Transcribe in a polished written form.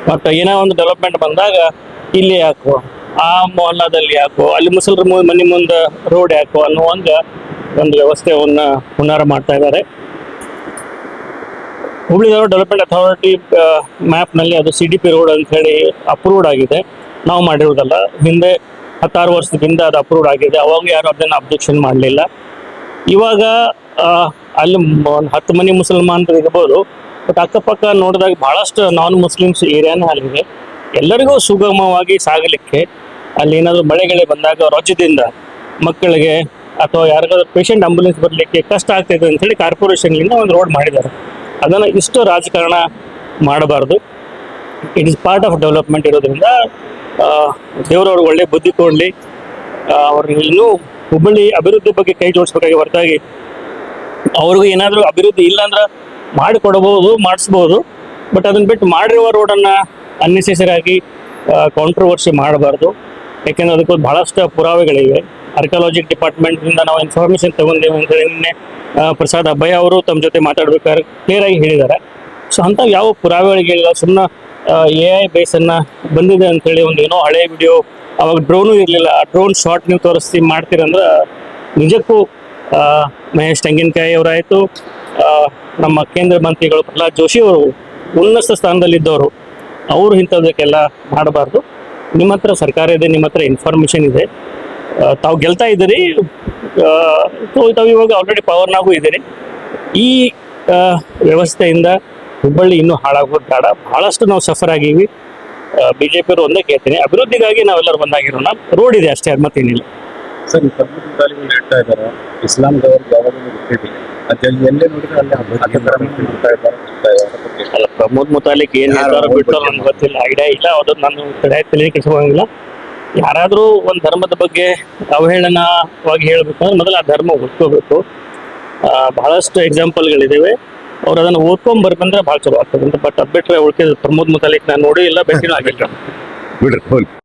But ಏನೋ ಒಂದು development ಬಂದಾಗ ಇಲ್ಲಿ ಯಾಕೋ, ಆ ಮೊಹಲ್ಲಾದಲ್ಲಿ ಯಾಕೋ, ಅಲ್ಲಿ ಮುಸಲ್ರ ಮನೆ ಮುಂದೆ ರೋಡ್ ಯಾಕೋ ಅನ್ನುವಂಗ ಒಂದು ವ್ಯವಸ್ಥೆಯನ್ನ ಹುನ್ನಾರ ಮಾಡ್ತಾ ಇದ್ದಾರೆ. ಹುಬ್ಳಿ ಡೆವಲಪ್ಮೆಂಟ್ ಅಥಾರಿಟಿ ಮ್ಯಾಪ್ನಲ್ಲಿ ಅದು CDP ರೋಡ್ ಅಂತ ಹೇಳಿ ಅಪ್ರೂವ್ಡ್ ಆಗಿದೆ. ನಾವು ಮಾಡಿರೋದಲ್ಲ, ಹಿಂದೆ 16 ವರ್ಷದಿಂದ ಅದು ಅಪ್ರೂವ್ಡ್ ಆಗಿದೆ. ಅವಾಗ ಯಾರು ಅದನ್ನು ಅಬ್ಜೆಕ್ಷನ್ ಮಾಡಲಿಲ್ಲ. ಇವಾಗ ಅಲ್ಲಿ ಒಂದು 10 ಮನೆ ಮುಸಲ್ಮಾನರು ಇರ್ಬೋದು, ಬಟ್ ಅಕ್ಕಪಕ್ಕ ನೋಡಿದಾಗ ಬಹಳಷ್ಟು ನಾನ್ ಮುಸ್ಲಿಮ್ಸ್ ಏರಿಯಾನೇ ಅಲ್ಲಿದೆ. ಎಲ್ಲರಿಗೂ ಸುಗಮವಾಗಿ ಸಾಗಲಿಕ್ಕೆ ಅಲ್ಲಿ ಏನಾದರೂ ಮಳೆಗಳೇ ಬಂದಾಗ ರಾಜ್ಯದಿಂದ ಮಕ್ಕಳಿಗೆ ಅಥವಾ ಯಾರಿಗಾದ್ರೂ ಪೇಷಂಟ್ ಆಂಬುಲೆನ್ಸ್ ಬರಲಿಕ್ಕೆ ಕಷ್ಟ ಆಗ್ತಾಯಿದೆ ಅಂತೇಳಿ ಕಾರ್ಪೊರೇಷನ್ನಿಂದ ಒಂದು ರೋಡ್ ಮಾಡಿದ್ದಾರೆ. ಅದನ್ನು ಇಷ್ಟು ರಾಜಕಾರಣ ಮಾಡಬಾರ್ದು. It is part of development ಇರೋದ್ರಿಂದ ದೇವರವ್ರು ಒಳ್ಳೆ ಬುದ್ಧಿ ಕೊಡಲಿ. ಅವ್ರಿಗೆ ಇನ್ನೂ ಹುಬ್ಬಳ್ಳಿ ಅಭಿವೃದ್ಧಿ ಬಗ್ಗೆ ಕೈ ಜೋಡಿಸ್ಬೇಕಾಗಿ ಹೊರತಾಗಿ ಅವ್ರಿಗೂ ಏನಾದರೂ ಅಭಿವೃದ್ಧಿ ಇಲ್ಲ ಅಂದ್ರೆ ಮಾಡಿಕೊಡಬಹುದು, ಮಾಡಿಸ್ಬೋದು. ಬಟ್ ಅದನ್ನು ಬಿಟ್ಟು ಮಾಡಿರುವ ರೋಡನ್ನು ಅನ್ನೆಸೆಸರಿ ಆಗಿ ಕಾಂಟ್ರವರ್ಸಿ ಮಾಡಬಾರ್ದು. ಯಾಕೆಂದರೆ ಅದಕ್ಕೊಂದು ಭಾಳಷ್ಟು ಪುರಾವೆಗಳಿವೆ. ಆರ್ಕಿಯಾಲಜಿಕ್ ಡಿಪಾರ್ಟ್ಮೆಂಟ್ನಿಂದ ನಾವು ಇನ್ಫಾರ್ಮೇಷನ್ ತೊಗೊಂಡೇವೆ ಅಂತೇಳಿ ನಿನ್ನೆ ಪ್ರಸಾದ್ ಅಬ್ಬಯ್ಯ ಅವರು ತಮ್ಮ ಜೊತೆ ಮಾತಾಡ್ಬೇಕಾದ್ರೆ ಕ್ಲಿಯರಾಗಿ ಹೇಳಿದ್ದಾರೆ. ಸೊ ಅಂಥ ಯಾವ ಪುರಾವೆಗಳಿಲ್ಲ, ಸುಮ್ಮನೆ AI ಬೇಸನ್ನು ಬಂದಿದೆ ಅಂಥೇಳಿ ಒಂದು ಏನೋ ಹಳೆ ವಿಡಿಯೋ, ಅವಾಗ ಡ್ರೋನು ಇರಲಿಲ್ಲ, ಆ ಡ್ರೋನ್ ಶಾರ್ಟ್ ನೀವು ತೋರಿಸ್ತಿ ಮಾಡ್ತೀರಂದ್ರೆ ನಿಜಕ್ಕೂ ಮಹೇಶ್ ತೆಂಗಿನಕಾಯಿ ಅವರಾಯಿತು, ನಮ್ಮ ಕೇಂದ್ರ ಮಂತ್ರಿಗಳು ಪ್ರಹ್ಲಾದ್ ಜೋಶಿ ಅವರು ಉನ್ನತ ಸ್ಥಾನದಲ್ಲಿದ್ದವರು, ಅವರು ಇಂಥದಕ್ಕೆಲ್ಲ ಮಾಡಬಾರ್ದು. ನಿಮ್ಮ ಹತ್ರ ಸರ್ಕಾರ ಇದೆ, ನಿಮ್ಮ ಹತ್ರ ಇನ್ಫಾರ್ಮೇಷನ್ ಇದೆ, ತಾವು ಗೆಲ್ತಾ ಇದ್ದೀರಿ. ತಾವು ಇವಾಗ ಆಲ್ರೆಡಿ ಪವರ್ನಾಗೂ ಇದ್ದೀರಿ. ಈ ವ್ಯವಸ್ಥೆಯಿಂದ ಹುಬ್ಬಳ್ಳಿ ಇನ್ನೂ ಹಾಳಾಗೋದು ಬೇಡ. ಭಾಳಷ್ಟು ನಾವು ಸಫರ್ ಆಗೀವಿ. BJP ಅವರು ಒಂದೇ ಕೇಳ್ತೀನಿ, ಅಭಿವೃದ್ಧಿಗಾಗಿ ನಾವೆಲ್ಲರೂ ಬಂದಾಗಿರೋಣ. ರೋಡ್ ಇದೆ ಅಷ್ಟೇ, ಮತ್ತೇನಿಲ್ಲ. ಸರ್, ಈ ಪ್ರಮುಖ ತಾಲಿಗಳು ಹೇಳ್ತಾ ಇದ್ದಾರೆ ಇಸ್ಲಾಂದವ್ರಿಗೆ ಯಾವಾಗಲೂ ಗೊತ್ತಿದೆ, ಅದ್ರಲ್ಲಿ ಎಲ್ಲೇ ನೋಡಿದ್ರೆ ಅಲ್ಲಿ ಅದೇ ಥರ ಬಿಡ್ತಾ ಇದ್ದಾರೆ. ಅಲ್ಲ, ಪ್ರಮೋದ್ ಮುತಾಲಿಕ್ ಏನು ಹೇಳ್ತಾರೋ ಬಿಡ್ತಾರೋ ನನಗೆ ಗೊತ್ತಿಲ್ಲ, ಐಡಿಯಾ ಇಲ್ಲ. ಅದು ನಾನು ತಲೆ ಕೆಡಿಸ್ಕೋಂಗಿಲ್ಲ. ಯಾರಾದರೂ ಒಂದು ಧರ್ಮದ ಬಗ್ಗೆ ಅವಹೇಳನವಾಗಿ ಹೇಳಬೇಕಂದ್ರೆ ಮೊದಲು ಆ ಧರ್ಮ ಓದ್ಕೋಬೇಕು. ಬಹಳಷ್ಟು ಎಕ್ಸಾಂಪಲ್ಗಳಿದ್ದಾವೆ. ಅವ್ರು ಅದನ್ನು ಓದ್ಕೊಂಡ್ ಬರ್ಬಂದ್ರೆ ಭಾಳ ಚಲೋ ಆಗ್ತದೆ ಅಂತ. ಬಟ್ ಅದು ಬಿಟ್ಟರೆ ಉಳ್ಕೆ ಪ್ರಮೋದ್ ಮುತಾಲಿಕ್ ನಾನು ನೋಡಿ ಇಲ್ಲ, ಭೇಟಿನೂ ಆಗಿಲ್ಲ. ಬಿಡ್ರಿ.